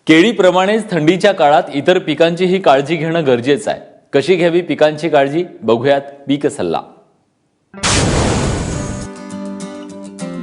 केळीप्रमाणेच थंडीच्या काळात इतर पिकांचीही काळजी घेणं गरजेचं आहे। कशी घ्यावी पिकांची काळजी बघूयात पीक सल्ला।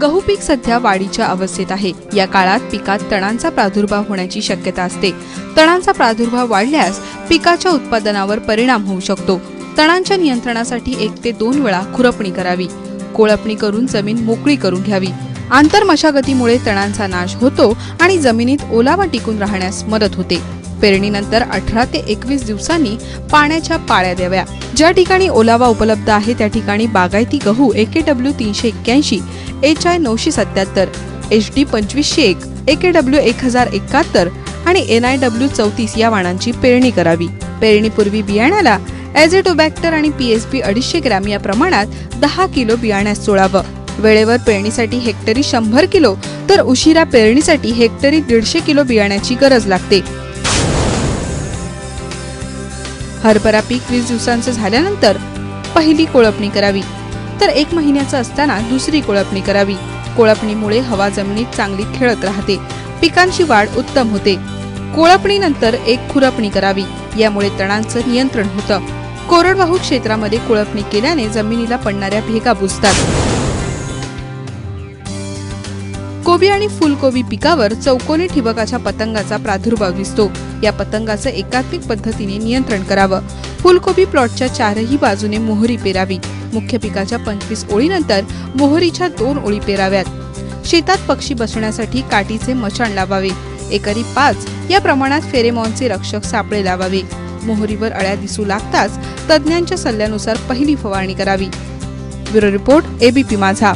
गहू पीक सध्या वाढीच्या अवस्थेत आहे। या काळात पिकात तणांचा प्रादुर्भाव होण्याची शक्यता असते। तणांचा प्रादुर्भाव वाढल्यास पिकाच्या उत्पादनावर परिणाम होऊ शकतो। तणांच्या नियंत्रणासाठी 1 ते 2 वेळा खुरपणी करावी। कोळपणी करून जमीन मोकळी करून घ्यावी। आंतरमशागतीमुळे तणांचा नाश होतो आणि जमिनीत ओलावा टिकून राहण्यास मदत होते। पेरणीनंतर 18 ते 21 दिवसांनी पाण्याच्या पाळ्या द्याव्या। ज्या ठिकाणी ओलावा उपलब्ध आहे त्या ठिकाणी बागायती गहू AKW 381, HI 977, HD 2501, AKW 1071 आणि NIW 34 या वाणांची पेरणी करावी। पेरणीपूर्वी बियाण्याला एझोटोबॅक्टर आणि PSP 250 ग्रॅम या प्रमाणात 10 किलो बियाण्यास चोळावं। वेळेवर पेरणीसाठी हेक्टरी 100 किलो तर उशिरा पेरणीसाठी हेक्टरी 150 किलो बियाण्याची गरज लागते। हरभरा पीक 20 दिवसांचं झाल्यानंतर पहिली कोळपणी करावी, तर 1 महिन्याचं असताना दुसरी कोळपणी करावी। कोळपणीमुळे हवा जमिनीत चांगली खेळत राहते, पिकांची वाढ उत्तम होते। कोळपणीनंतर 1 खुरपणी करावी, यामुळे तणांचं नियंत्रण होतं। कोरडवाहू क्षेत्रामध्ये कोळपणी केल्याने जमिनीला पडणाऱ्या भेगा बुजतात। कोबी आणि फुलकोबी पिकावर चौकोनी ठिबकाच्या पतंगाचा प्रादुर्भाव दिसतो। या पतंगाचं एकात्मिक पद्धतीने नियंत्रण करावं। फुलकोबी प्लॉटच्या 4ही बाजूने मोहरी पेरावी। मुख्य पिकाच्या 25 ओळीनंतर मोहरीच्या 2 ओळी पेराव्यात। शेतात पक्षी बसण्यासाठी काठीचे मचाण लावावे। एकरी 5 या प्रमाणात फेरेमॉनचे रक्षक सापळे लावावे। मोहरीवर अळ्या दिसू लागताच तज्ञांच्या सल्ल्यानुसार पहिली फवारणी करावी। ब्युरो रिपोर्ट ABP माझा।